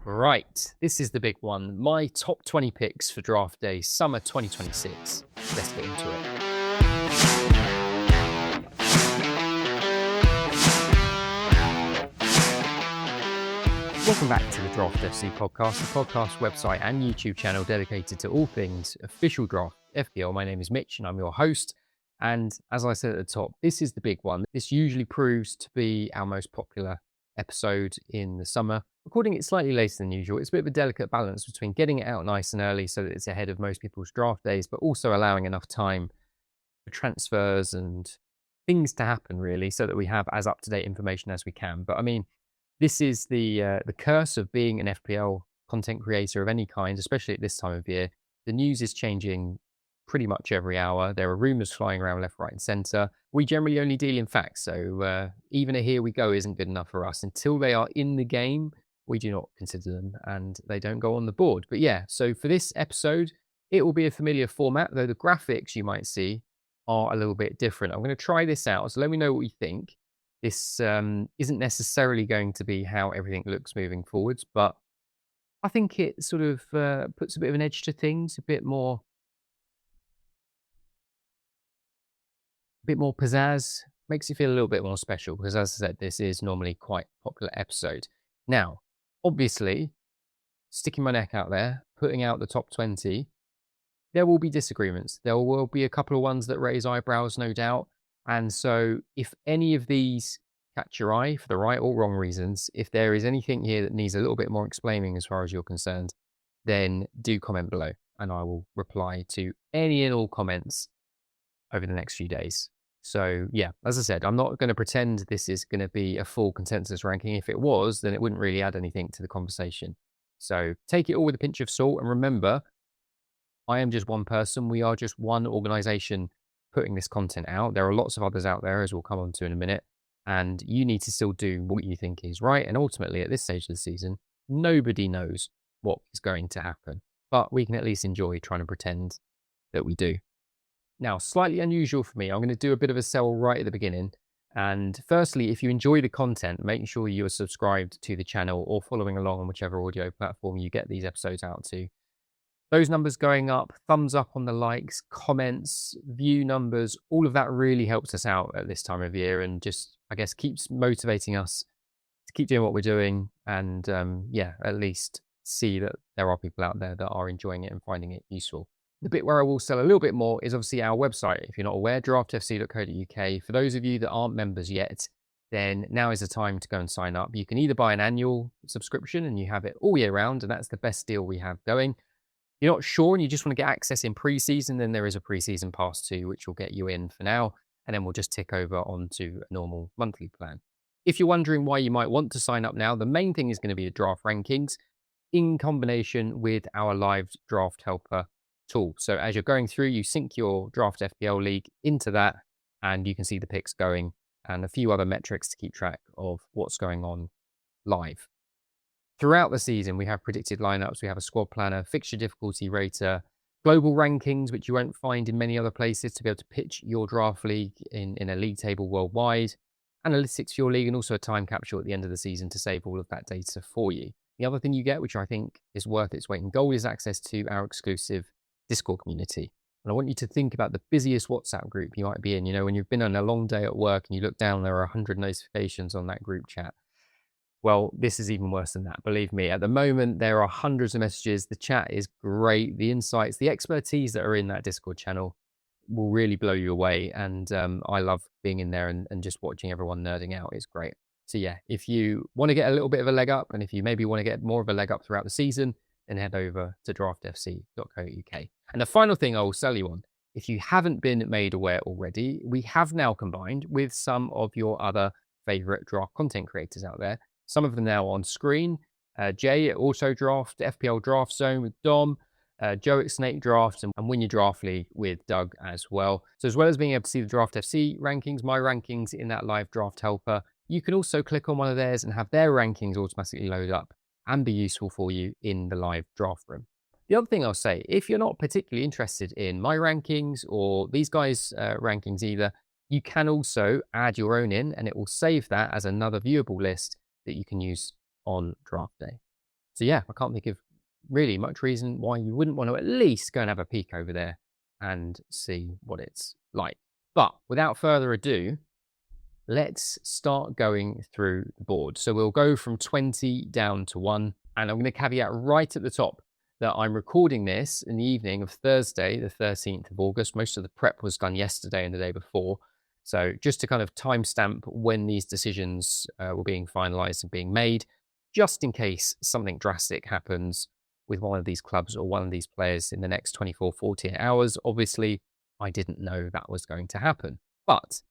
Right, this is the big one. My top 20 picks for draft day, summer 2026. Let's get into it. Welcome back to the Draft FC podcast, the podcast website and YouTube channel dedicated to all things official draft FPL. My name is Mitch and I'm your host. And as I said at the top, this is the big one. This usually proves to be our most popular episode in the summer. Recording it slightly later than usual. It's a bit of a delicate balance between getting it out nice and early so that it's ahead of most people's draft days, but also allowing enough time for transfers and things to happen, really, so that we have as up-to-date information as we can. But I mean, this is the curse of being an FPL content creator of any kind, especially at this time of year. The news is changing pretty much every hour. There are rumors flying around left, right, and center. We generally only deal in facts, so even a here we go isn't good enough for us. Until they are in the game, we do not consider them, and they don't go on the board. But yeah, so for this episode, it will be a familiar format, though the graphics you might see are a little bit different. I'm going to try this out, so let me know what you think. This isn't necessarily going to be how everything looks moving forwards, but I think it sort of puts a bit of an edge to things, a bit more pizzazz, makes it feel a little bit more special because, as I said, this is normally quite a popular episode. Now, obviously, sticking my neck out there, putting out the top 20, there will be disagreements. There will be a couple of ones that raise eyebrows, no doubt. And so if any of these catch your eye for the right or wrong reasons, if there is anything here that needs a little bit more explaining as far as you're concerned, then do comment below and I will reply to any and all comments over the next few days. So yeah, as I said, I'm not going to pretend this is going to be a full consensus ranking. If it was, then it wouldn't really add anything to the conversation. So take it all with a pinch of salt. And remember, I am just one person. We are just one organization putting this content out. There are lots of others out there, as we'll come on to in a minute. And you need to still do what you think is right. And ultimately, at this stage of the season, nobody knows what is going to happen. But we can at least enjoy trying to pretend that we do. Now, slightly unusual for me, I'm going to do a bit of a sell right at the beginning. And firstly, if you enjoy the content, make sure you are subscribed to the channel or following along on whichever audio platform you get these episodes out to. Those numbers going up, thumbs up on the likes, comments, view numbers, all of that really helps us out at this time of year and just, I guess, keeps motivating us to keep doing what we're doing and, at least see that there are people out there that are enjoying it and finding it useful. The bit where I will sell a little bit more is obviously our website. If you're not aware, draftfc.co.uk. For those of you that aren't members yet, then now is the time to go and sign up. You can either buy an annual subscription and you have it all year round, and that's the best deal we have going. You're not sure and you just want to get access in pre-season, then there is a pre-season pass too, which will get you in for now, and then we'll just tick over onto a normal monthly plan. If you're wondering why you might want to sign up now, the main thing is going to be the draft rankings in combination with our live draft helper tool. So as you're going through, you sync your draft FPL league into that and you can see the picks going and a few other metrics to keep track of what's going on live. Throughout the season, we have predicted lineups, we have a squad planner, fixture difficulty rater, global rankings, which you won't find in many other places to be able to pitch your draft league in a league table worldwide, analytics for your league, and also a time capsule at the end of the season to save all of that data for you. The other thing you get, which I think is worth its weight in gold, is access to our exclusive Discord community. And I want you to think about the busiest WhatsApp group you might be in. You know, when you've been on a long day at work and you look down, there are 100 notifications on that group chat. Well, this is even worse than that. Believe me, at the moment, there are hundreds of messages. The chat is great. The insights, the expertise that are in that Discord channel will really blow you away. And I love being in there and just watching everyone nerding out. It's great. So yeah, if you want to get a little bit of a leg up, and if you maybe want to get more of a leg up throughout the season, then head over to draftfc.co.uk. And the final thing I will sell you on, if you haven't been made aware already, we have now combined with some of your other favorite draft content creators out there. Some of them now on screen. Jay at Auto Draft, FPL Draft Zone with Dom, Joe at Snake Draft, and Win Your Draft League with Doug as well. So as well as being able to see the Draft FC rankings, my rankings in that live draft helper, you can also click on one of theirs and have their rankings automatically load up and be useful for you in the live draft room. The other thing I'll say, if you're not particularly interested in my rankings or these guys' rankings either, you can also add your own in and it will save that as another viewable list that you can use on draft day. So yeah, I can't think of really much reason why you wouldn't want to at least go and have a peek over there and see what it's like. But without further ado, let's start going through the board. So we'll go from 20 down to 1. And I'm going to caveat right at the top that I'm recording this in the evening of Thursday, the 13th of August. Most of the prep was done yesterday and the day before. So just to kind of timestamp when these decisions were being finalized and being made, just in case something drastic happens with one of these clubs or one of these players in the next 24, 48 hours. Obviously, I didn't know that was going to happen. But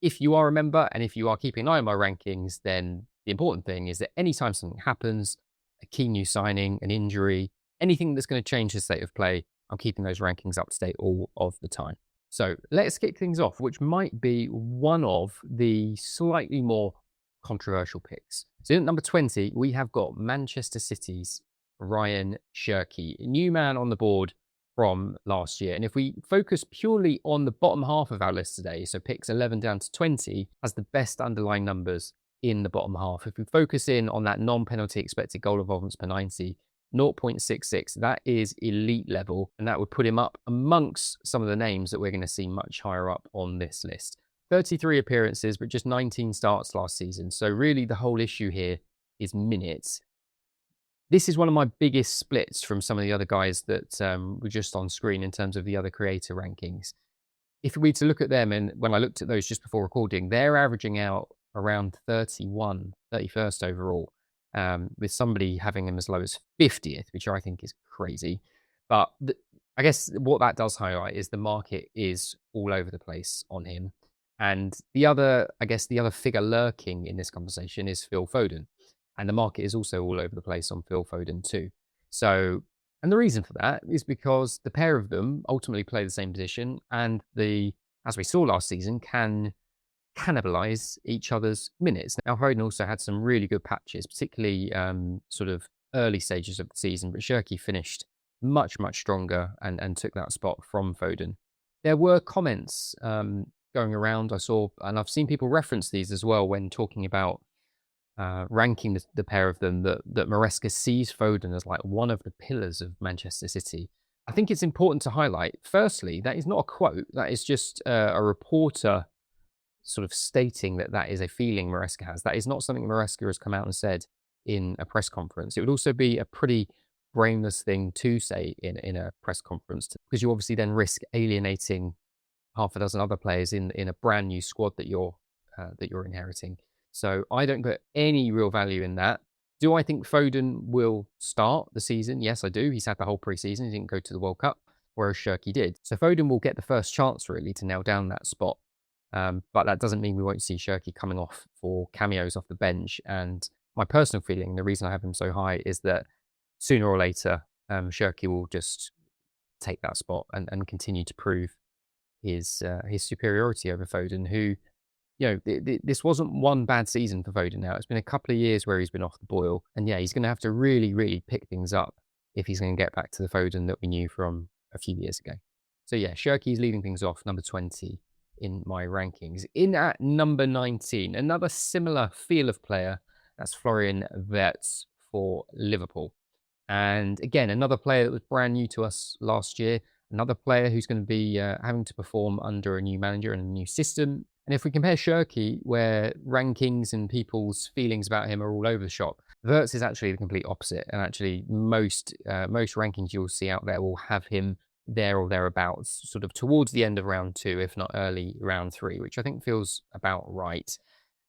if you are a member and if you are keeping an eye on my rankings, then the important thing is that anytime something happens, a key new signing, an injury, anything that's going to change the state of play, I'm keeping those rankings up to date all of the time. So let's kick things off, which might be one of the slightly more controversial picks. So at number 20, we have got Manchester City's Ryan Cherki, a new man on the board from last year. And if we focus purely on the bottom half of our list today, so picks 11 down to 20 has the best underlying numbers in the bottom half. If we focus in on that non-penalty expected goal involvements per 90, 0.66, that is elite level, and that would put him up amongst some of the names that we're going to see much higher up on this list. 33 appearances, but just 19 starts last season. So really the whole issue here is minutes. This is one of my biggest splits from some of the other guys that were just on screen in terms of the other creator rankings. If we were to look at them, and when I looked at those just before recording, they're averaging out around 31st overall, with somebody having him as low as 50th, which I think is crazy. But I guess what that does highlight is the market is all over the place on him. And the other figure lurking in this conversation is Phil Foden. And the market is also all over the place on Phil Foden too. So, and the reason for that is because the pair of them ultimately play the same position, and as we saw last season, can cannibalize each other's minutes. Now, Foden also had some really good patches, particularly sort of early stages of the season, but Cherki finished much, much stronger and took that spot from Foden. There were comments going around I saw, and I've seen people reference these as well when talking about ranking the pair of them, that Maresca sees Foden as like one of the pillars of Manchester City. I think it's important to highlight, firstly, that is not a quote. That is just a reporter sort of stating that is a feeling Maresca has. That is not something Maresca has come out and said in a press conference. It would also be a pretty brainless thing to say in a press conference, because you obviously then risk alienating half a dozen other players in a brand new squad that you're inheriting. So I don't put any real value in that. Do I think Foden will start the season? Yes, I do. He's had the whole preseason. He didn't go to the World Cup, whereas Cherki did. So Foden will get the first chance really to nail down that spot. But that doesn't mean we won't see Cherki coming off for cameos off the bench. And my personal feeling, the reason I have him so high, is that sooner or later, Cherki will just take that spot and continue to prove his superiority over Foden, who, this wasn't one bad season for Foden now. It's been a couple of years where he's been off the boil. And yeah, he's going to have to really, really pick things up if he's going to get back to the Foden that we knew from a few years ago. So yeah, Cherki's leading things off, number 20 in my rankings. In at number 19, another similar feel of player, that's Florian Wirtz for Liverpool. And again, another player that was brand new to us last year, another player who's going to be having to perform under a new manager and a new system. And if we compare Cherki, where rankings and people's feelings about him are all over the shop, Wirtz is actually the complete opposite. And actually, most rankings you'll see out there will have him there or thereabouts, sort of towards the end of round 2, if not early round 3, which I think feels about right.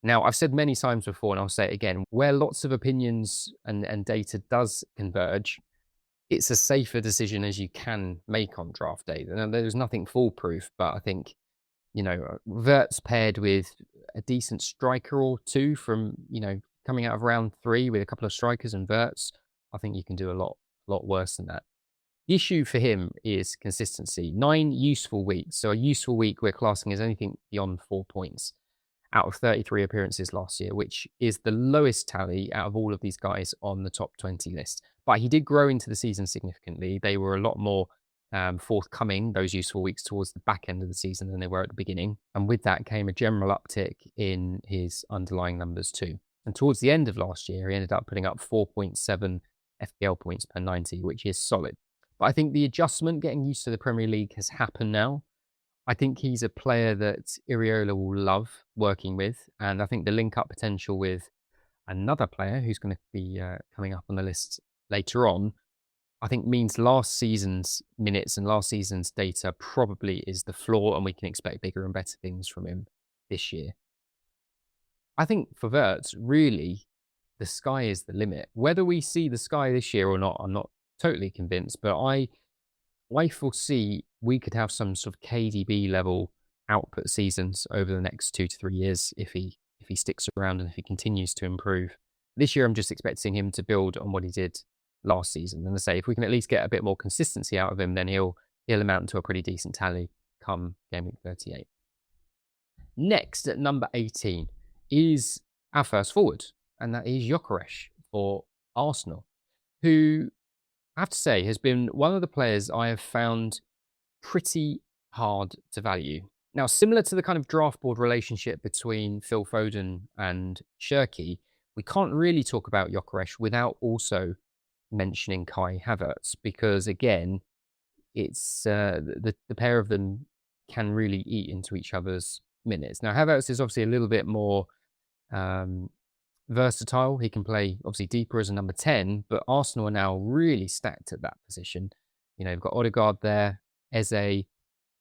Now, I've said many times before, and I'll say it again, where lots of opinions and data does converge, it's a safer decision as you can make on draft day. And there's nothing foolproof, but I think, Wirtz paired with a decent striker or two from, coming out of round 3 with a couple of strikers and Wirtz, I think you can do a lot worse than that. The issue for him is consistency. 9 useful weeks. So a useful week we're classing as anything beyond 4 points out of 33 appearances last year, which is the lowest tally out of all of these guys on the top 20 list. But he did grow into the season significantly. They were a lot more forthcoming, those useful weeks, towards the back end of the season than they were at the beginning. And with that came a general uptick in his underlying numbers too. And towards the end of last year, he ended up putting up 4.7 FPL points per 90, which is solid. But I think the adjustment, getting used to the Premier League, has happened now. I think he's a player that Iriola will love working with. And I think the link up potential with another player who's going to be coming up on the list later on, I think means last season's minutes and last season's data probably is the floor, and we can expect bigger and better things from him this year. I think for Wirtz, really, the sky is the limit. Whether we see the sky this year or not, I'm not totally convinced, but I foresee we could have some sort of KDB level output seasons over the next 2 to 3 years if he sticks around and if he continues to improve. This year, I'm just expecting him to build on what he did last season. And I say, if we can at least get a bit more consistency out of him, then he'll amount to a pretty decent tally come game week 38. Next, at number 18, is our first forward, and that is Gyökeres for Arsenal, who I have to say has been one of the players I have found pretty hard to value. Now, similar to the kind of draft board relationship between Phil Foden and Shirky, we can't really talk about Gyökeres without also mentioning Kai Havertz, because again, it's the pair of them can really eat into each other's minutes. Now, Havertz is obviously a little bit more versatile. He can play obviously deeper as a number 10, but Arsenal are now really stacked at that position. You know, you've got Odegaard there, Eze,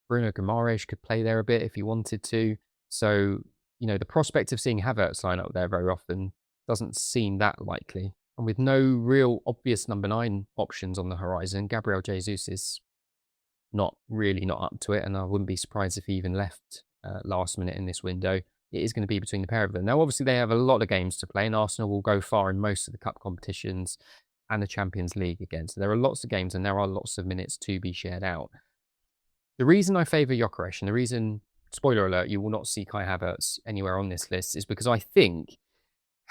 Bruno Guimaraes could play there a bit if he wanted to. So, you know, the prospect of seeing Havertz line up there very often doesn't seem that likely. And with no real obvious number 9 options on the horizon, Gabriel Jesus is not up to it, and I wouldn't be surprised if he even left last minute in this window. It is going to be between the pair of them. Now, obviously, they have a lot of games to play, and Arsenal will go far in most of the cup competitions and the Champions League again. So there are lots of games and there are lots of minutes to be shared out. The reason I favour Gyökeres, and the reason, spoiler alert, you will not see Kai Havertz anywhere on this list, is because I think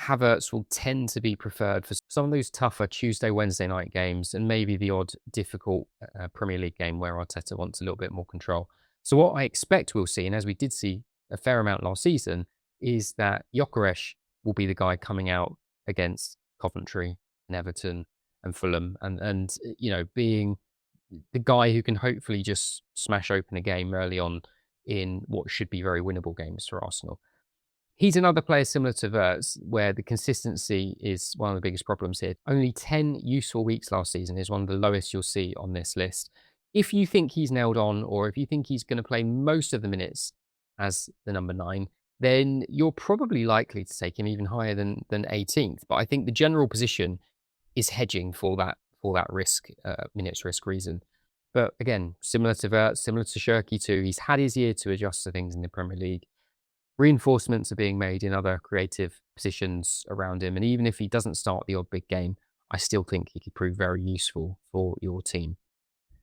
Havertz will tend to be preferred for some of those tougher Tuesday, Wednesday night games, and maybe the odd difficult Premier League game where Arteta wants a little bit more control. So what I expect we'll see, and as we did see a fair amount last season, is that Gyökeres will be the guy coming out against Coventry and Everton and Fulham, and you know, being the guy who can hopefully just smash open a game early on in what should be very winnable games for Arsenal. He's another player similar to Wirtz, where the consistency is one of the biggest problems here. Only 10 useful weeks last season is one of the lowest you'll see on this list. If you think he's nailed on, or if you think he's going to play most of the minutes as the number 9, then you're probably likely to take him even higher than 18th. But I think the general position is hedging for that risk, minutes risk reason. But again, similar to Wirtz, similar to Shirky too, he's had his year to adjust to things in the Premier League. Reinforcements are being made in other creative positions around him. And even if he doesn't start the odd big game, I still think he could prove very useful for your team.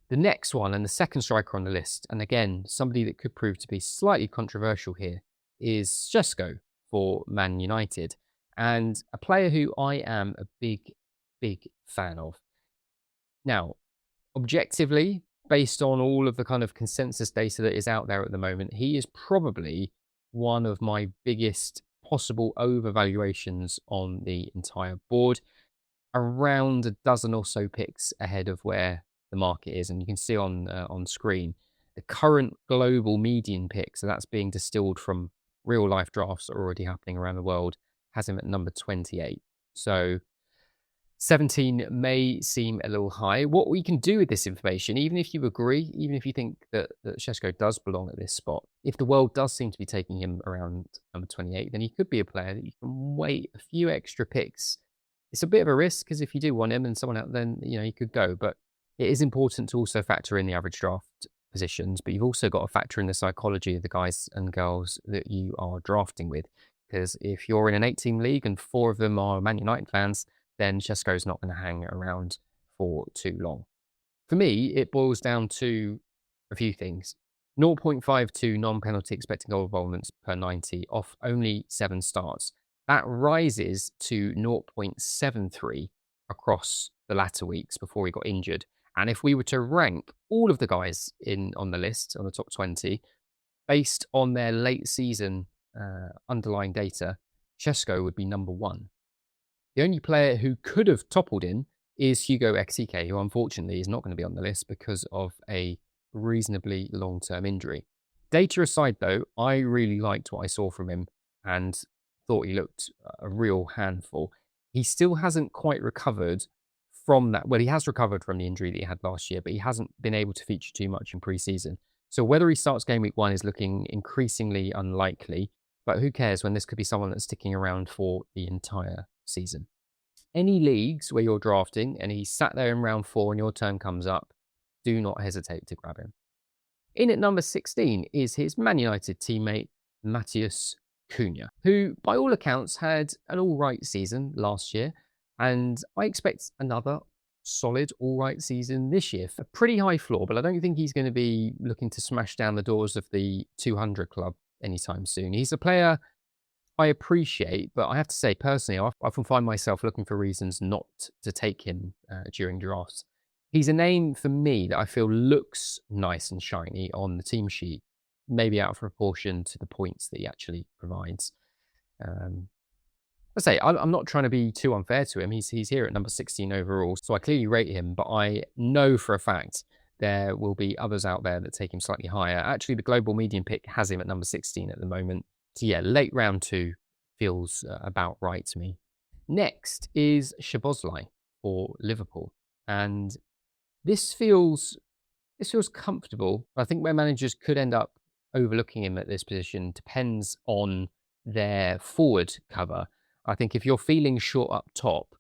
The next one, and the second striker on the list, and again, somebody that could prove to be slightly controversial here, is Šeško for Man United. And a player who I am a big fan of. Now, objectively, based on all of the kind of consensus data that is out there at the moment, he is probably one of my biggest possible overvaluations on the entire board, around a dozen or so picks ahead of where the market is. And you can see on screen the current global median pick, so that's being distilled from real life drafts that are already happening around the world, has him at number 28. So 17 may seem a little high. What we can do with this information, even if you agree, even if you think that Šeško does belong at this spot, if the world does seem to be taking him around number 28, then he could be a player that you can wait a few extra picks. It's a bit of a risk, because if you do want him and someone else, then you know he could go. But it is important to also factor in the average draft positions, but you've also got to factor in the psychology of the guys and girls that you are drafting with. Because if you're in an 8-team league and 4 of them are Man United fans, then Šeško's not going to hang around for too long. For me, it boils down to a few things. 0.52 non-penalty expected goal involvements per 90 off only 7 starts. That rises to 0.73 across the latter weeks before he got injured. And if we were to rank all of the guys on the list, on the top 20, based on their late season underlying data, Chesko would be number 1. The only player who could have toppled him is Hugo Ekitike, who unfortunately is not going to be on the list because of a reasonably long-term injury. Data aside, though, I really liked what I saw from him and thought he looked a real handful. He still hasn't quite recovered from that. Well, he has recovered from the injury that he had last year, but he hasn't been able to feature too much in pre-season. So whether he starts game week 1 is looking increasingly unlikely, but who cares when this could be someone that's sticking around for the entire season. Any leagues where you're drafting and he's sat there in round 4 and your turn comes up, do not hesitate to grab him. In at number 16 is his Man United teammate, Matheus Cunha, who by all accounts had an all right season last year. And I expect another solid all right season this year. A pretty high floor, but I don't think he's going to be looking to smash down the doors of the 200 club anytime soon. He's a player I appreciate, but I have to say personally, I often find myself looking for reasons not to take him during drafts. He's a name for me that I feel looks nice and shiny on the team sheet, maybe out of proportion to the points that he actually provides. I say I'm not trying to be too unfair to him. He's here at number 16 overall, so I clearly rate him. But I know for a fact there will be others out there that take him slightly higher. Actually, the global median pick has him at number 16 at the moment. So yeah, late round 2 feels about right to me. Next is Szoboszlai for Liverpool, and this feels comfortable. I think where managers could end up overlooking him at this position depends on their forward cover. I think if you're feeling short up top,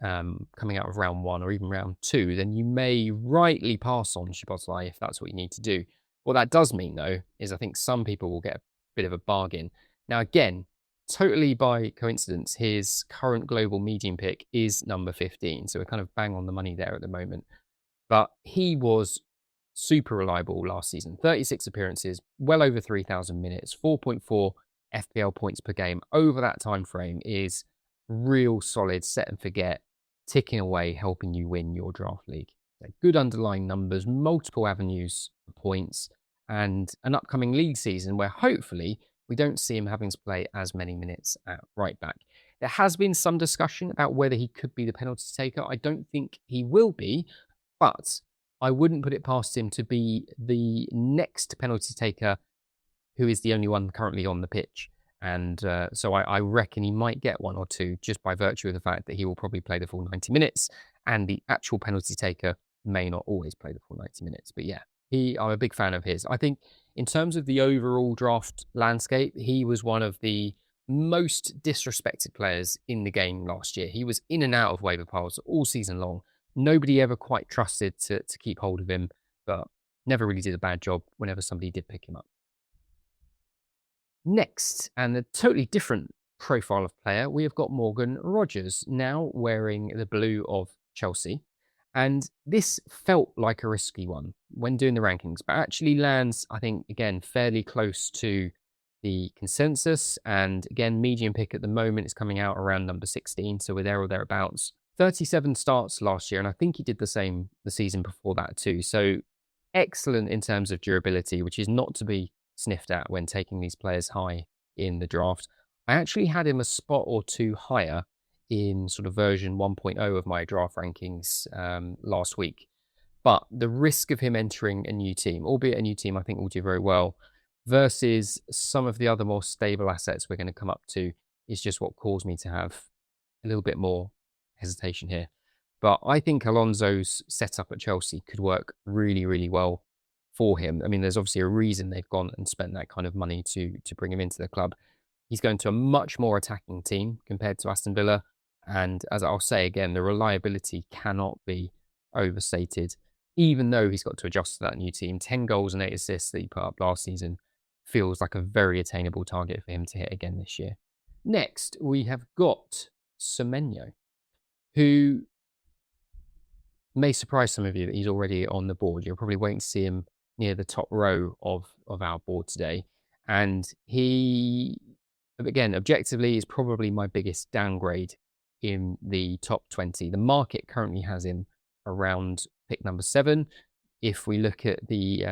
coming out of round 1 or even round 2, then you may rightly pass on Szoboszlai if that's what you need to do. What that does mean, though, is I think some people will get a bit of a bargain. Now, again, totally by coincidence, his current global median pick is number 15, so we're kind of bang on the money there at the moment. But he was super reliable last season. 36 appearances, well over 3,000 minutes, 4.4 FPL points per game over that time frame is real solid set and forget, ticking away, helping you win your draft league. Good underlying numbers, multiple avenues for points, and an upcoming league season where hopefully we don't see him having to play as many minutes at right back. There has been some discussion about whether he could be the penalty taker. I don't think he will be, but I wouldn't put it past him to be the next penalty taker who is the only one currently on the pitch. And so I reckon he might get 1 or 2 just by virtue of the fact that he will probably play the full 90 minutes and the actual penalty taker may not always play the full 90 minutes. But yeah, I'm a big fan of his. I think in terms of the overall draft landscape, he was one of the most disrespected players in the game last year. He was in and out of waiver piles all season long. Nobody ever quite trusted to keep hold of him, but never really did a bad job whenever somebody did pick him up. Next, and a totally different profile of player, we have got Morgan Rogers, now wearing the blue of Chelsea. And this felt like a risky one when doing the rankings, but actually lands, I think, again, fairly close to the consensus. And again, median pick at the moment is coming out around number 16, so we're there or thereabouts. 37 starts last year, and I think he did the same the season before that too. So excellent in terms of durability, which is not to be sniffed at when taking these players high in the draft. I actually had him a spot or 2 higher in sort of version 1.0 of my draft rankings last week. But the risk of him entering a new team, albeit a new team I think will do very well, versus some of the other more stable assets we're going to come up to, is just what caused me to have a little bit more hesitation here. But I think Alonso's setup at Chelsea could work really, really well for him. I mean, there's obviously a reason they've gone and spent that kind of money to bring him into the club. He's going to a much more attacking team compared to Aston Villa. And as I'll say again, the reliability cannot be overstated. Even though he's got to adjust to that new team, 10 goals and 8 assists that he put up last season feels like a very attainable target for him to hit again this year. Next, we have got Semenyo, who may surprise some of you that he's already on the board. You're probably waiting to see him near the top row of our board today. And he, again, objectively is probably my biggest downgrade in the top 20. The market currently has him around pick number 7. If we look at the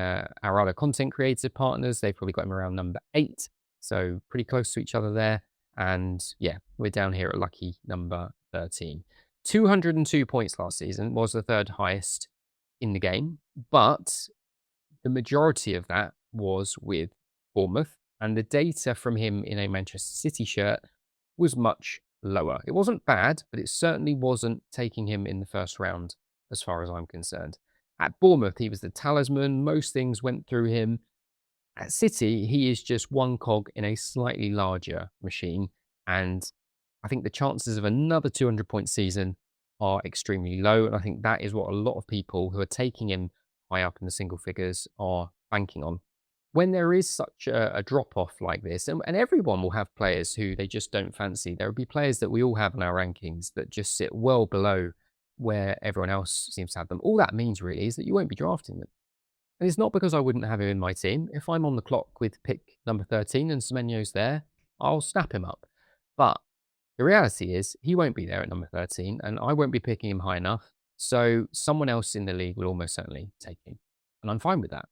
our other content creator partners, they've probably got him around number 8. So pretty close to each other there. And yeah, we're down here at lucky number 13. 202 points last season was the third highest in the game, but the majority of that was with Bournemouth, and the data from him in a Manchester City shirt was much lower. It wasn't bad, but it certainly wasn't taking him in the first round, as far as I'm concerned. At Bournemouth, he was the talisman. Most things went through him. At City, he is just one cog in a slightly larger machine. And I think the chances of another 200-point season are extremely low. And I think that is what a lot of people who are taking him high up in the single figures are banking on. When there is such a drop off like this, and everyone will have players who they just don't fancy, there will be players that we all have in our rankings that just sit well below where everyone else seems to have them. All that means really is that you won't be drafting them. And it's not because I wouldn't have him in my team. If I'm on the clock with pick number 13 and Semenyo's there, I'll snap him up. But the reality is he won't be there at number 13 and I won't be picking him high enough. So someone else in the league will almost certainly take him. And I'm fine with that.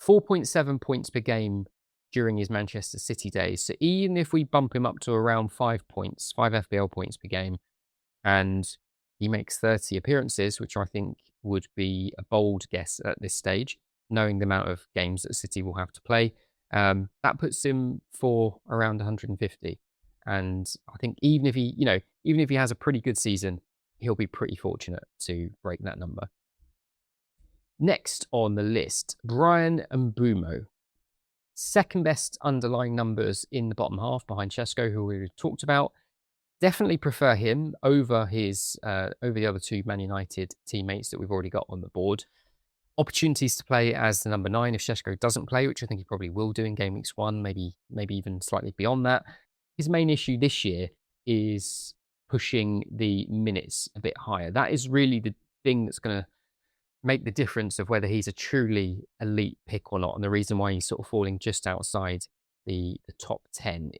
4.7 points per game during his Manchester City days. So even if we bump him up to around 5 points, 5 FPL points per game, and he makes 30 appearances, which I think would be a bold guess at this stage, knowing the amount of games that City will have to play, that puts him for around 150. And I think even if he has a pretty good season, he'll be pretty fortunate to break that number. Next on the list, Brian Mbeumo. Second best underlying numbers in the bottom half behind Chesko, who we talked about. Definitely prefer him over the other two Man United teammates that we've already got on the board. Opportunities to play as the number 9 if Šeško doesn't play, which I think he probably will do in Game Weeks 1, maybe even slightly beyond that. His main issue this year is pushing the minutes a bit higher. That is really the thing that's going to make the difference of whether he's a truly elite pick or not, and the reason why he's sort of falling just outside the top 10.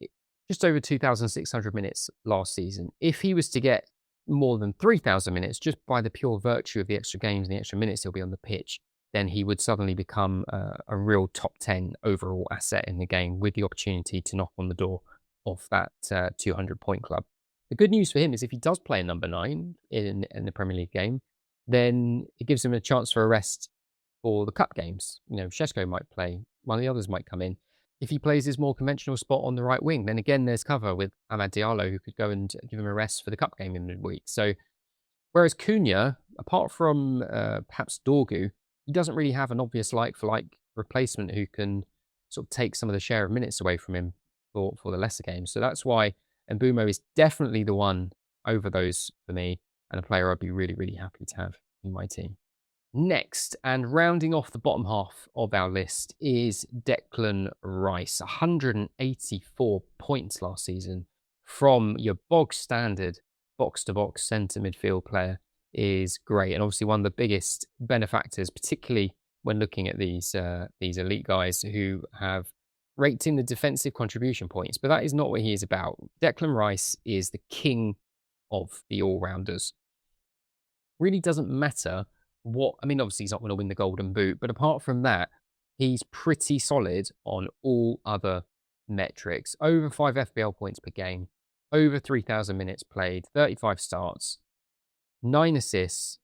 Just over 2,600 minutes last season. If he was to get more than 3,000 minutes, just by the pure virtue of the extra games and the extra minutes he'll be on the pitch, then he would suddenly become a real top 10 overall asset in the game with the opportunity to knock on the door of that 200-point club. The good news for him is if he does play a number 9 in the Premier League game, then it gives him a chance for a rest for the cup games. Šeško might play, one of the others might come in. If he plays his more conventional spot on the right wing, then again, there's cover with Amad Diallo, who could go and give him a rest for the cup game in midweek. So, whereas Cunha, apart from perhaps Dorgu, he doesn't really have an obvious like-for-like replacement who can sort of take some of the share of minutes away from him for the lesser games. So that's why Mbeumo is definitely the one over those for me, and a player I'd be really, really happy to have in my team. Next, and rounding off the bottom half of our list, is Declan Rice. 184 points last season from your bog standard box-to-box centre midfield player is great. And obviously one of the biggest benefactors, particularly when looking at these elite guys who have raked in the defensive contribution points. But that is not what he is about. Declan Rice is the king of the all-rounders. Really doesn't matter obviously he's not going to win the Golden Boot, but apart from that, he's pretty solid on all other metrics. Over 5 FPL points per game, over 3,000 minutes played, 35 starts, 9 assists,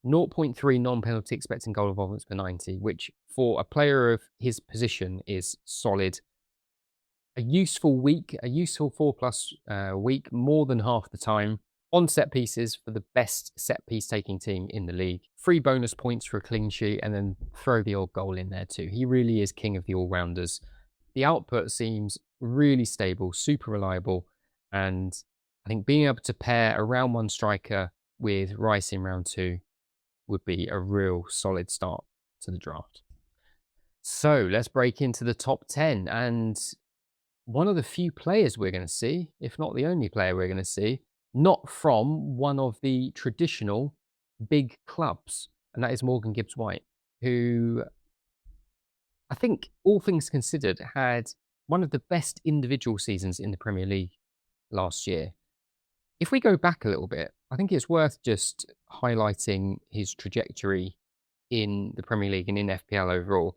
0.3 non-penalty expecting goal involvements per 90, which for a player of his position is solid. A useful 4+ week, more than half the time. On set pieces for the best set piece taking team in the league. 3 bonus points for a clean sheet, and then throw the odd goal in there too. He really is king of the all-rounders. The output seems really stable, super reliable, and I think being able to pair a round 1 striker with Rice in round 2 would be a real solid start to the draft. So let's break into the top 10, and one of the few players we're going to see, if not the only player we're going to see, not from one of the traditional big clubs, and that is Morgan Gibbs-White, who I think, all things considered, had one of the best individual seasons in the Premier League last year. If we go back a little bit, I think it's worth just highlighting his trajectory in the Premier League and in FPL overall.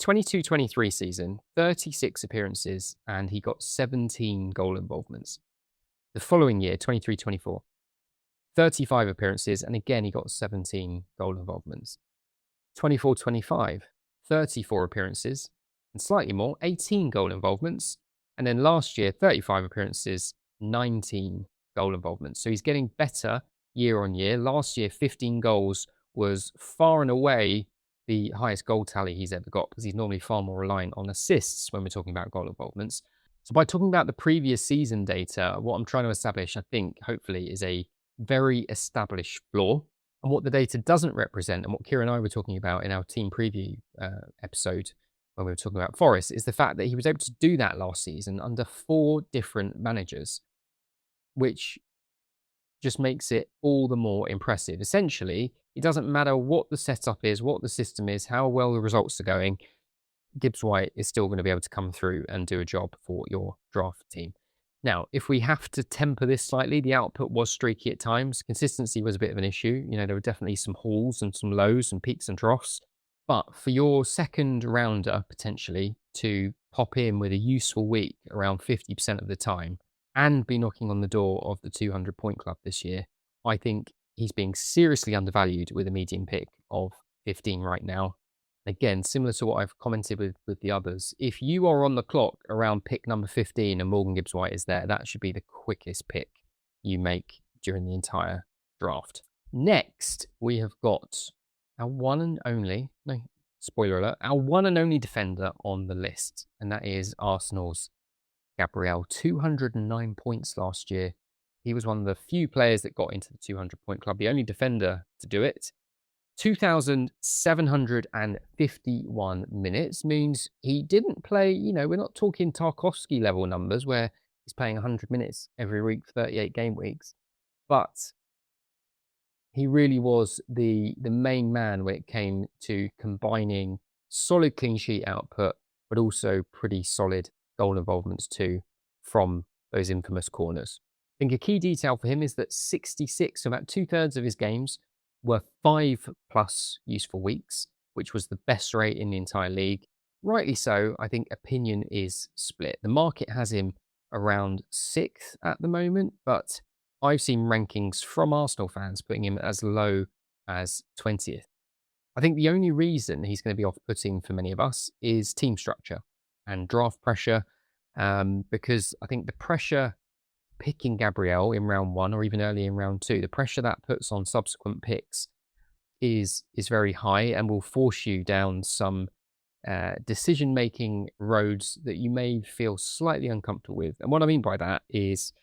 22-23 season, 36 appearances, and he got 17 goal involvements. The following year, 23-24, 35 appearances, and again, he got 17 goal involvements. 24-25, 34 appearances, and slightly more, 18 goal involvements. And then last year, 35 appearances, 19 goal involvements. So he's getting better year on year. Last year, 15 goals was far and away the highest goal tally he's ever got, because he's normally far more reliant on assists when we're talking about goal involvements. So by talking about the previous season data, what I'm trying to establish, I think, hopefully, is a very established floor. And what the data doesn't represent, and what Kira and I were talking about in our team preview episode when we were talking about Forest, is the fact that he was able to do that last season under 4 different managers, which just makes it all the more impressive. Essentially, it doesn't matter what the setup is, what the system is, how well the results are going, Gibbs White is still going to be able to come through and do a job for your draft team. Now, if we have to temper this slightly, the output was streaky at times. Consistency was a bit of an issue. You know, there were definitely some hauls and some lows and peaks and troughs. But for your second rounder, potentially, to pop in with a useful week around 50% of the time and be knocking on the door of the 200-point club this year, I think he's being seriously undervalued with a median pick of 15 right now. Again, similar to what I've commented with the others, if you are on the clock around pick number 15 and Morgan Gibbs White is there, that should be the quickest pick you make during the entire draft. Next, we have got our one and only, no, spoiler alert, our one and only defender on the list, and that is Arsenal's Gabriel. 209 points last year. He was one of the few players that got into the 200-point club, the only defender to do it. 2,751 minutes means he didn't play, you know, we're not talking Tarkowski level numbers where he's playing 100 minutes every week for 38 game weeks, but he really was the main man when it came to combining solid clean sheet output, but also pretty solid goal involvements too from those infamous corners. I think a key detail for him is that 66, so about 2/3 of his games, were 5+ useful weeks, which was the best rate in the entire league. Rightly so, I think opinion is split. The market has him around 6th at the moment, but I've seen rankings from Arsenal fans putting him as low as 20th. I think the only reason he's going to be off-putting for many of us is team structure and draft pressure, because I think the pressure picking Gabriel in round 1 or even early in round 2, the pressure that puts on subsequent picks is very high and will force you down some decision-making roads that you may feel slightly uncomfortable with. And what I mean by that is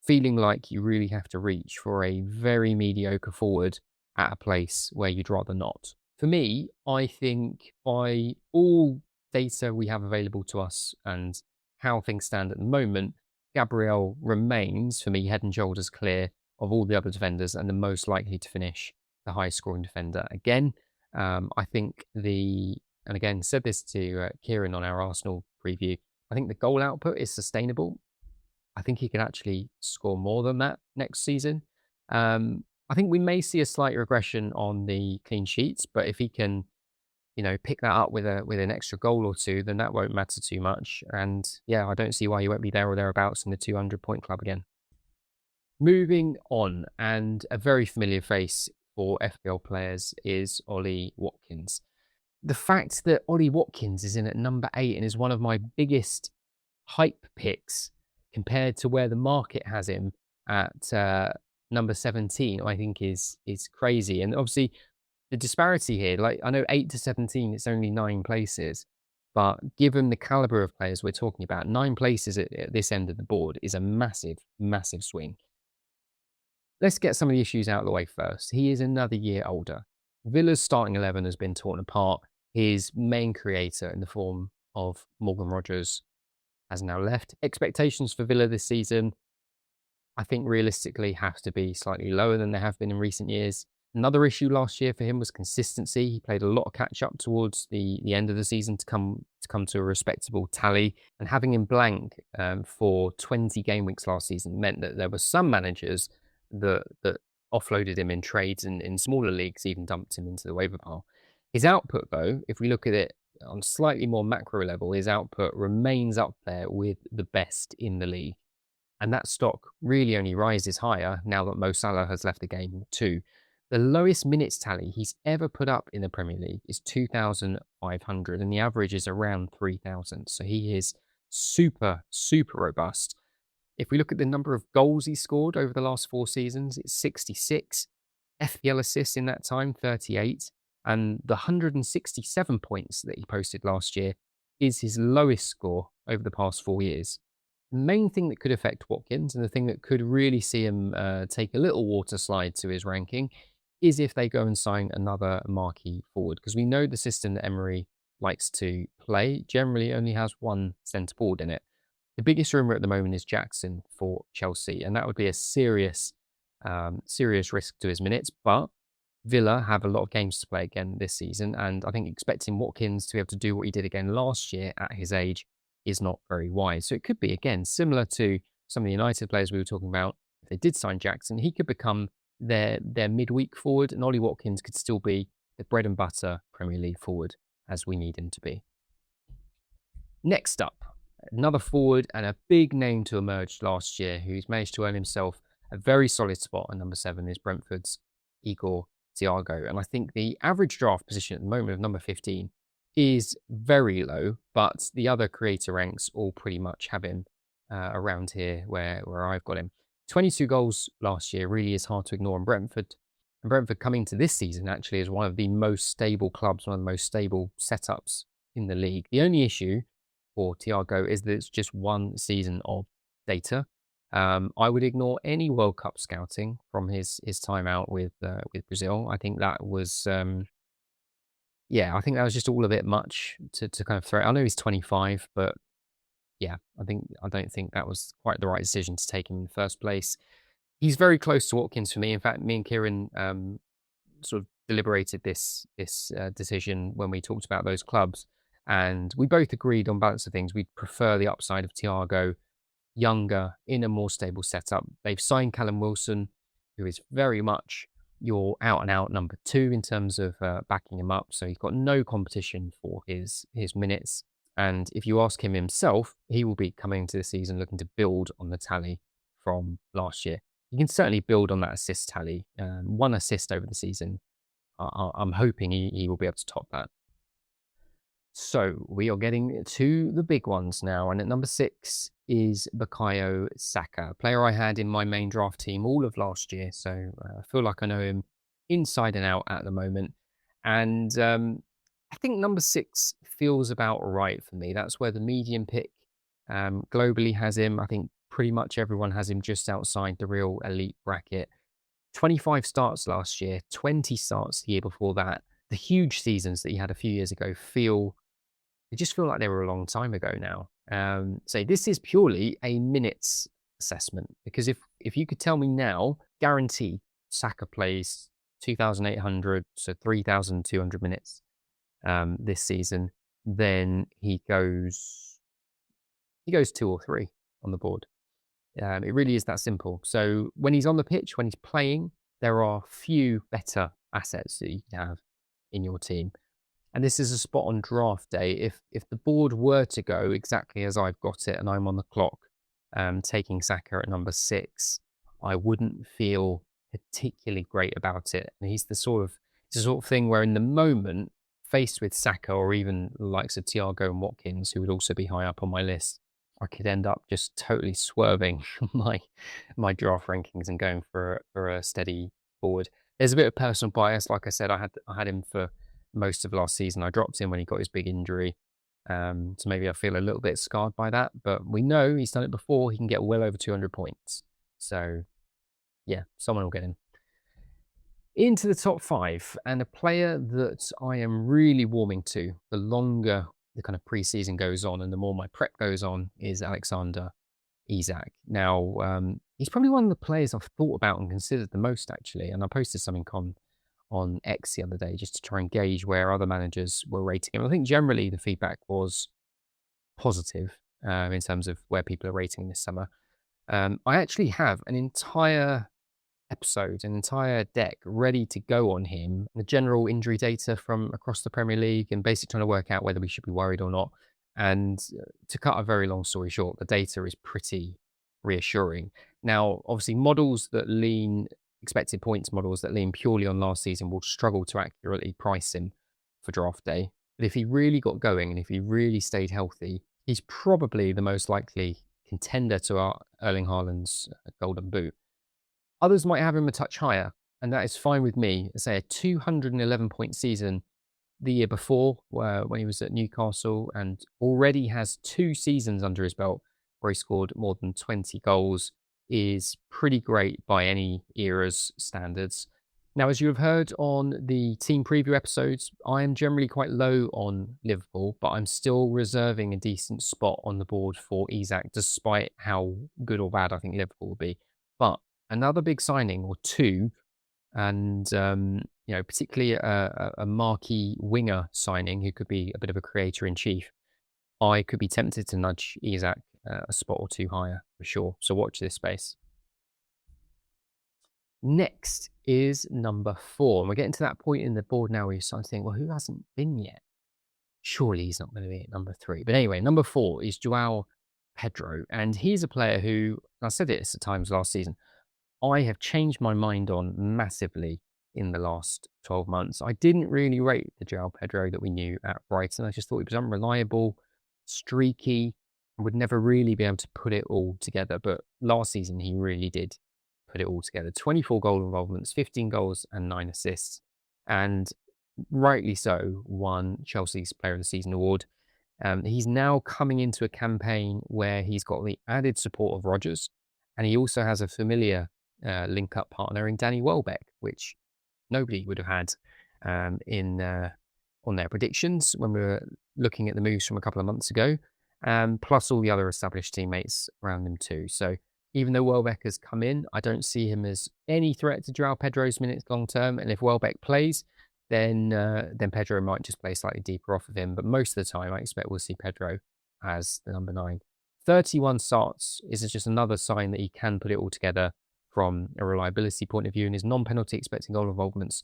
feeling like you really have to reach for a very mediocre forward at a place where you'd rather not. For me, I think by all data we have available to us and how things stand at the moment, Gabriel remains, for me, head and shoulders clear of all the other defenders and the most likely to finish the highest scoring defender. Again, I think and again, said this to Kieran on our Arsenal preview, I think the goal output is sustainable. I think he can actually score more than that next season. I think we may see a slight regression on the clean sheets, but if he can, you know, pick that up with an extra goal or two, then that won't matter too much. And yeah, I don't see why he won't be there or thereabouts in the 200-point club again. Moving on, and a very familiar face for FPL players is Ollie Watkins. The fact that Ollie Watkins is in at number 8 and is one of my biggest hype picks compared to where the market has him at number 17, I think is crazy. And obviously, the disparity here, like I know 8 to 17, it's only 9 places, but given the caliber of players we're talking about, 9 places at this end of the board is a massive, massive swing. Let's get some of the issues out of the way first. He is another year older. Villa's starting 11 has been torn apart. His main creator in the form of Morgan Rogers has now left. Expectations for Villa this season, I think realistically have to be slightly lower than they have been in recent years. Another issue last year for him was consistency. He played a lot of catch up towards the end of the season to come to a respectable tally. And having him blank for 20 game weeks last season meant that there were some managers that offloaded him in trades and in smaller leagues, even dumped him into the waiver pile. His output, though, if we look at it on slightly more macro level, his output remains up there with the best in the league. And that stock really only rises higher now that Mo Salah has left the game too. The lowest minutes tally he's ever put up in the Premier League is 2,500, and the average is around 3,000. So he is super, super robust. If we look at the number of goals he scored over the last 4 seasons, it's 66. FPL assists in that time, 38. And the 167 points that he posted last year is his lowest score over the past 4 years. The main thing that could affect Watkins, and the thing that could really see him take a little water slide to his ranking, is if they go and sign another marquee forward. Because we know the system that Emery likes to play generally only has one centre forward in it. The biggest rumour at the moment is Jackson for Chelsea, and that would be a serious, serious risk to his minutes. But Villa have a lot of games to play again this season, and I think expecting Watkins to be able to do what he did again last year at his age is not very wise. So it could be, again, similar to some of the United players we were talking about. If they did sign Jackson, he could become their midweek forward, and Ollie Watkins could still be the bread and butter Premier League forward as we need him to be. Next up, another forward and a big name to emerge last year who's managed to earn himself a very solid spot at number 7 is Brentford's Igor Thiago. And I think the average draft position at the moment of number 15 is very low, but the other creator ranks all pretty much have him around here where I've got him. 22 goals last year really is hard to ignore in Brentford. And Brentford coming to this season actually is one of the most stable clubs, one of the most stable setups in the league. The only issue for Thiago is that it's just one season of data. I would ignore any World Cup scouting from his time out with Brazil. I think that was I think that was just all a bit much to kind of throw. I know he's 25, but yeah, I don't think that was quite the right decision to take him in the first place. He's very close to Watkins for me. In fact, me and Kieran sort of deliberated this decision when we talked about those clubs, and we both agreed on balance of things. We'd prefer the upside of Thiago, younger, in a more stable setup. They've signed Callum Wilson, who is very much your out-and-out number 2 in terms of backing him up. So he's got no competition for his minutes. And if you ask him himself, he will be coming into the season looking to build on the tally from last year. You can certainly build on that assist tally. 1 assist over the season. I'm hoping he will be able to top that. So we are getting to the big ones now. And at number 6 is Bukayo Saka, a player I had in my main draft team all of last year. So I feel like I know him inside and out at the moment. And I think number 6 feels about right for me. That's where the median pick globally has him. I think pretty much everyone has him just outside the real elite bracket. 25 starts last year, 20 starts the year before that. The huge seasons that he had a few years ago they just feel like they were a long time ago now. So this is purely a minutes assessment, because if you could tell me now, guarantee Saka plays 2,800, so 3,200 minutes this season, then he goes 2 or 3 on the board. It really is that simple. So when he's on the pitch, when he's playing, there are few better assets that you can have in your team. And this is a spot on draft day. If the board were to go exactly as I've got it and I'm on the clock, taking Saka at number 6, I wouldn't feel particularly great about it. And it's the sort of thing where in the moment, faced with Saka or even the likes of Thiago and Watkins, who would also be high up on my list, I could end up just totally swerving my draft rankings and going for a steady forward. There's a bit of personal bias. Like I said, I had him for most of last season. I dropped him when he got his big injury. So maybe I feel a little bit scarred by that, but we know he's done it before. He can get well over 200 points. So yeah, someone will get him. Into the top 5, and a player that I am really warming to the longer the kind of pre-season goes on and the more my prep goes on is Alexander Isak. Now, he's probably one of the players I've thought about and considered the most, actually. And I posted something on X the other day just to try and gauge where other managers were rating him. I think generally the feedback was positive in terms of where people are rating him this summer. I actually have an entire episode, an entire deck ready to go on him, the general injury data from across the Premier League, and basically trying to work out whether we should be worried or not. And to cut a very long story short, the data is pretty reassuring. Now, obviously, expected points models that lean purely on last season will struggle to accurately price him for draft day. But if he really got going and if he really stayed healthy, he's probably the most likely contender to our Erling Haaland's golden boot. Others might have him a touch higher, and that is fine with me. Say a 211-point season the year before, when he was at Newcastle, and already has 2 seasons under his belt where he scored more than 20 goals, is pretty great by any era's standards. Now, as you have heard on the team preview episodes, I am generally quite low on Liverpool, but I'm still reserving a decent spot on the board for Isak, despite how good or bad I think Liverpool will be. But another big signing or two, and particularly a marquee winger signing who could be a bit of a creator in chief, I could be tempted to nudge Isak a spot or two higher for sure. So watch this space. Next is number 4. And we're getting to that point in the board now where you're starting to think, well, who hasn't been yet? Surely he's not going to be at number 3. But anyway, number 4 is Joao Pedro. And he's a player who, I said this at times last season, I have changed my mind on massively in the last 12 months. I didn't really rate the Joao Pedro that we knew at Brighton. I just thought he was unreliable, streaky, and would never really be able to put it all together. But last season, he really did put it all together. 24 goal involvements, 15 goals and 9 assists. And rightly so, won Chelsea's Player of the Season award. He's now coming into a campaign where he's got the added support of Rodgers, and he also has a familiar link-up partner in Danny Welbeck, which nobody would have had on their predictions when we were looking at the moves from a couple of months ago, plus all the other established teammates around him too. So even though Welbeck has come in, I don't see him as any threat to Joao Pedro's minutes long term. And if Welbeck plays, then Pedro might just play slightly deeper off of him. But most of the time, I expect we'll see Pedro as the number 9. 31 starts is just another sign that he can put it all together from a reliability point of view, and his non-penalty expected goal involvements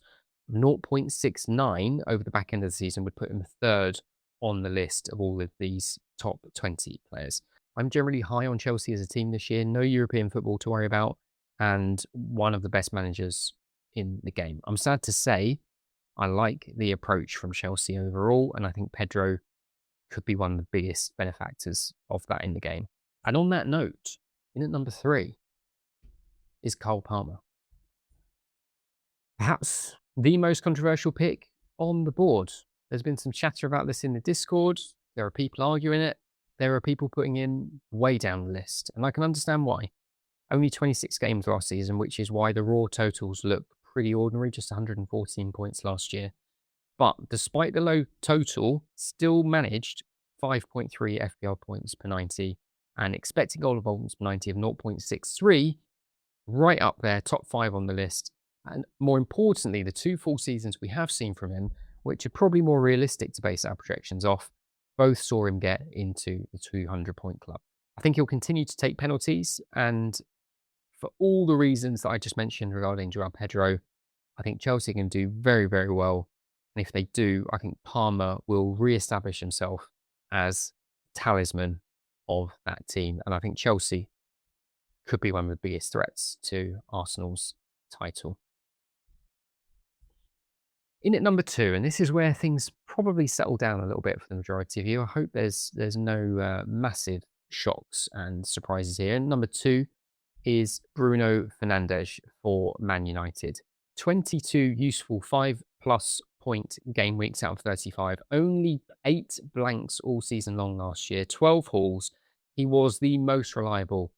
0.69 over the back end of the season would put him 3rd on the list of all of these top 20 players. I'm generally high on Chelsea as a team this year. No European football to worry about, and one of the best managers in the game. I'm sad to say I like the approach from Chelsea overall, and I think Pedro could be one of the biggest benefactors of that in the game. And on that note, in at number 3 is Cole Palmer. Perhaps the most controversial pick on the board. There's been some chatter about this in the Discord. There are people arguing it. There are people putting him way down the list, and I can understand why. Only 26 games last season, which is why the raw totals look pretty ordinary, just 114 points last year. But despite the low total, still managed 5.3 FPL points per 90 and expected goal involvements per 90 of 0.63, right up there, top 5 on the list. And more importantly, the 2 full seasons we have seen from him, which are probably more realistic to base our projections off, both saw him get into the 200-point club. I think he'll continue to take penalties, and for all the reasons that I just mentioned regarding Joao Pedro, I think Chelsea can do very, very well. And if they do, I think Palmer will re-establish himself as talisman of that team. And I think Chelsea could be one of the biggest threats to Arsenal's title. In at number 2, and this is where things probably settle down a little bit for the majority of you. I hope there's no massive shocks and surprises here. And number 2 is Bruno Fernandes for Man United. 22 useful 5+ point game weeks out of 35. Only 8 blanks all season long last year. 12 hauls. He was the most reliable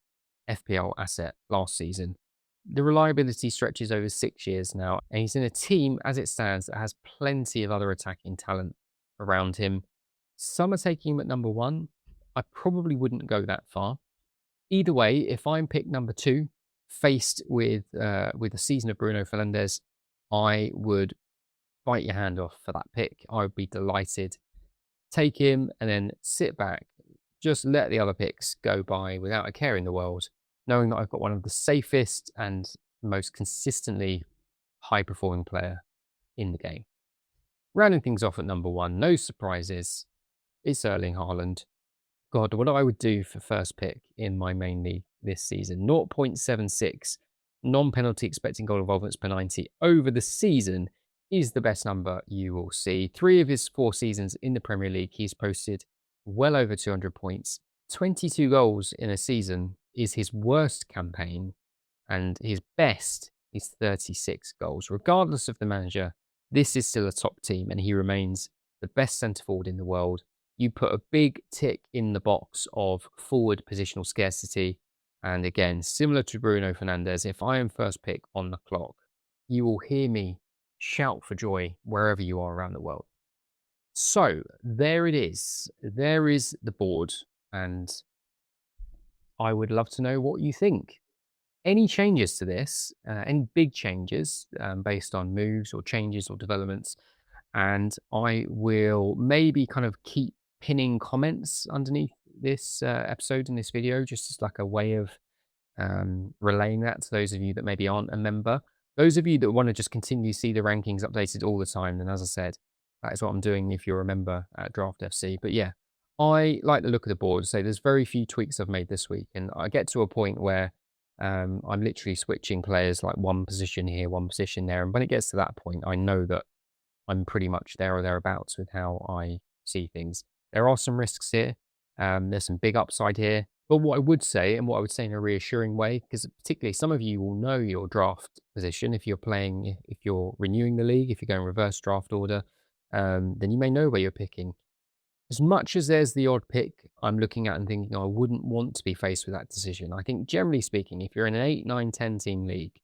FPL asset last season. The reliability stretches over 6 years now, and he's in a team, as it stands, that has plenty of other attacking talent around him. Some are taking him at number 1. I probably wouldn't go that far. Either way, if I'm picked number 2, faced with a season of Bruno Fernandes, I would bite your hand off for that pick. I would be delighted. Take him and then sit back, just let the other picks go by without a care in the world, knowing that I've got one of the safest and most consistently high performing player in the game. Rounding things off at number one, no surprises, it's Erling Haaland. God, what I would do for first pick in my main league this season. 0.76 non-penalty expecting goal involvements per 90 over the season is the best number you will see. 3 of his 4 seasons in the Premier League, he's posted well over 200 points. 22 goals in a season is his worst campaign, and his best is 36 goals. Regardless of the manager, this is still a top team, and he remains the best centre forward in the world. You put a big tick in the box of forward positional scarcity. And again, similar to Bruno Fernandes, if I am first pick on the clock, you will hear me shout for joy wherever you are around the world. So there it is. There is the board. And I would love to know what you think. Any changes to this, any big changes based on moves or changes or developments, and I will maybe kind of keep pinning comments underneath this episode in this video, just as like a way of relaying that to those of you that maybe aren't a member. Those of you that want to just continue to see the rankings updated all the time, then as I said, that is what I'm doing if you're a member at Draft FC. But yeah, I like the look of the board. So there's very few tweaks I've made this week, and I get to a point where I'm literally switching players like one position here, one position there. And when it gets to that point, I know that I'm pretty much there or thereabouts with how I see things. There are some risks here. There's some big upside here. But what I would say, and what I would say in a reassuring way, because particularly some of you will know your draft position if you're playing, if you're renewing the league, if you're going reverse draft order, then you may know where you're picking. As much as there's the odd pick I'm looking at and thinking, I wouldn't want to be faced with that decision. I think generally speaking, if you're in an 8, 9, 10 team league,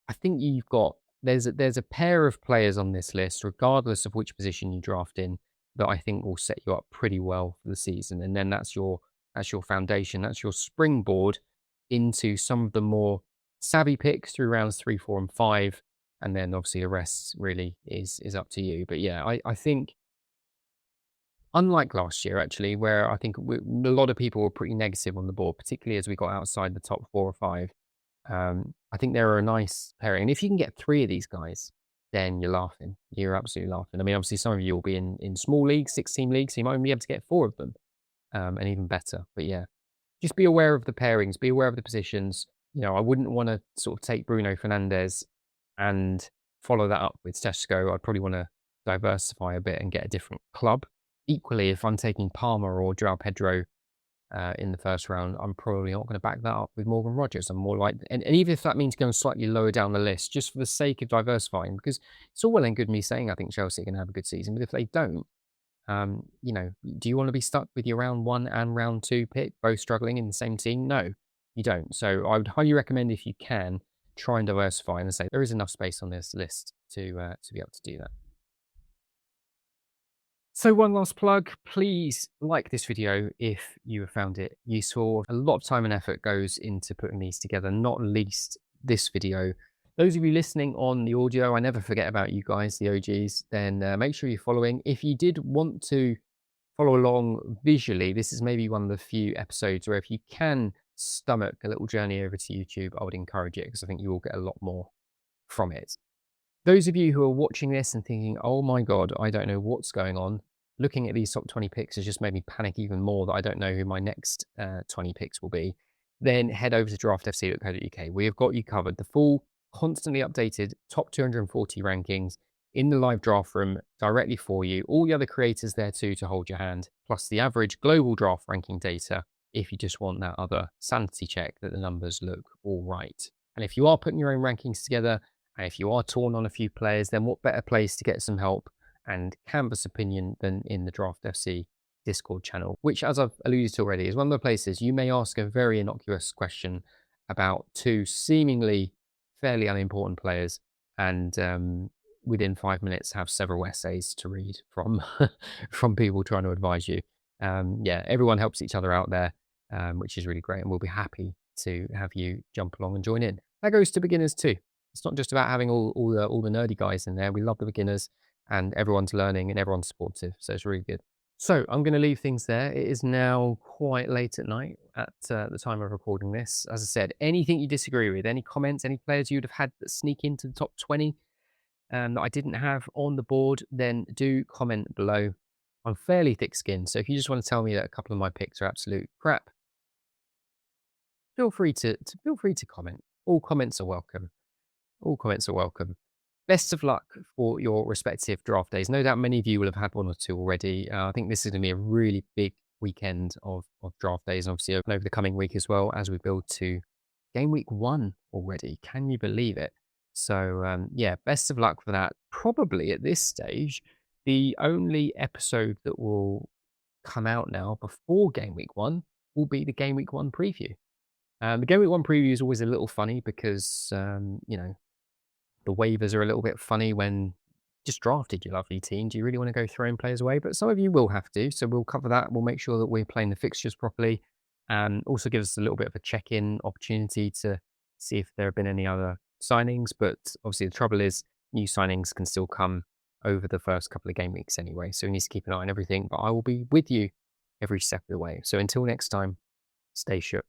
I think you've got, there's a pair of players on this list, regardless of which position you draft in, that I think will set you up pretty well for the season. And then that's your foundation, that's your springboard into some of the more savvy picks through rounds 3, 4, and 5. And then obviously the rest really is up to you. But yeah, I think, unlike last year, actually, where I think a lot of people were pretty negative on the board, particularly as we got outside the top 4 or 5. I think they're a nice pairing. And if you can get 3 of these guys, then you're laughing. You're absolutely laughing. I mean, obviously, some of you will be in small leagues, 6-team leagues, so you might only be able to get 4 of them, and even better. But yeah, just be aware of the pairings, be aware of the positions. You know, I wouldn't want to sort of take Bruno Fernandes and follow that up with Seshko. I'd probably want to diversify a bit and get a different club. Equally, if I'm taking Palmer or João Pedro in the first round, I'm probably not going to back that up with Morgan Rogers. I'm more like, and even if that means going slightly lower down the list, just for the sake of diversifying, because it's all well and good me saying I think Chelsea are going to have a good season, but if they don't, you know, do you want to be stuck with your round 1 and round 2 pick, both struggling in the same team? No, you don't. So I would highly recommend, if you can, try and diversify, and say there is enough space on this list to be able to do that. So one last plug, please like this video if you have found it useful. A lot of time and effort goes into putting these together, not least this video. Those of you listening on the audio, I never forget about you guys, the OGs, then make sure you're following. If you did want to follow along visually, this is maybe one of the few episodes where if you can stomach a little journey over to YouTube, I would encourage it, because I think you will get a lot more from it. Those of you who are watching this and thinking, oh my God, I don't know what's going on, looking at these top 20 picks has just made me panic even more that I don't know who my next 20 picks will be, then head over to draftfc.co.uk. We have got you covered. The full, constantly updated top 240 rankings in the live draft room directly for you. All the other creators there too to hold your hand, plus the average global draft ranking data if you just want that other sanity check that the numbers look all right. And if you are putting your own rankings together, and if you are torn on a few players, then what better place to get some help and canvas opinion than in the Draft FC Discord channel, which, as I've alluded to already, is one of the places you may ask a very innocuous question about 2 seemingly fairly unimportant players, and within 5 minutes have several essays to read from from people trying to advise you. Yeah, everyone helps each other out there, which is really great, and we'll be happy to have you jump along and join in. That goes to beginners too. It's not just about having all the nerdy guys in there. We love the beginners, and everyone's learning and everyone's supportive. So it's really good. So I'm going to leave things there. It is now quite late at night at the time of recording this. As I said, anything you disagree with, any comments, any players you'd have had that sneak into the top 20 that I didn't have on the board, then do comment below. I'm fairly thick-skinned, so if you just want to tell me that a couple of my picks are absolute crap, feel free to comment. All comments are welcome. All comments are welcome. Best of luck for your respective draft days. No doubt many of you will have had one or two already. I think this is going to be a really big weekend of draft days, and obviously over the coming week as well as we build to game week 1 already. Can you believe it? So, yeah, best of luck for that. Probably at this stage, the only episode that will come out now before game week 1 will be the game week 1 preview. The game week 1 preview is always a little funny because, the waivers are a little bit funny when just drafted your lovely team. Do you really want to go throwing players away? But some of you will have to. So we'll cover that. We'll make sure that we're playing the fixtures properly and also give us a little bit of a check-in opportunity to see if there have been any other signings. But obviously the trouble is new signings can still come over the first couple of game weeks anyway. So we need to keep an eye on everything. But I will be with you every step of the way. So until next time, stay shook.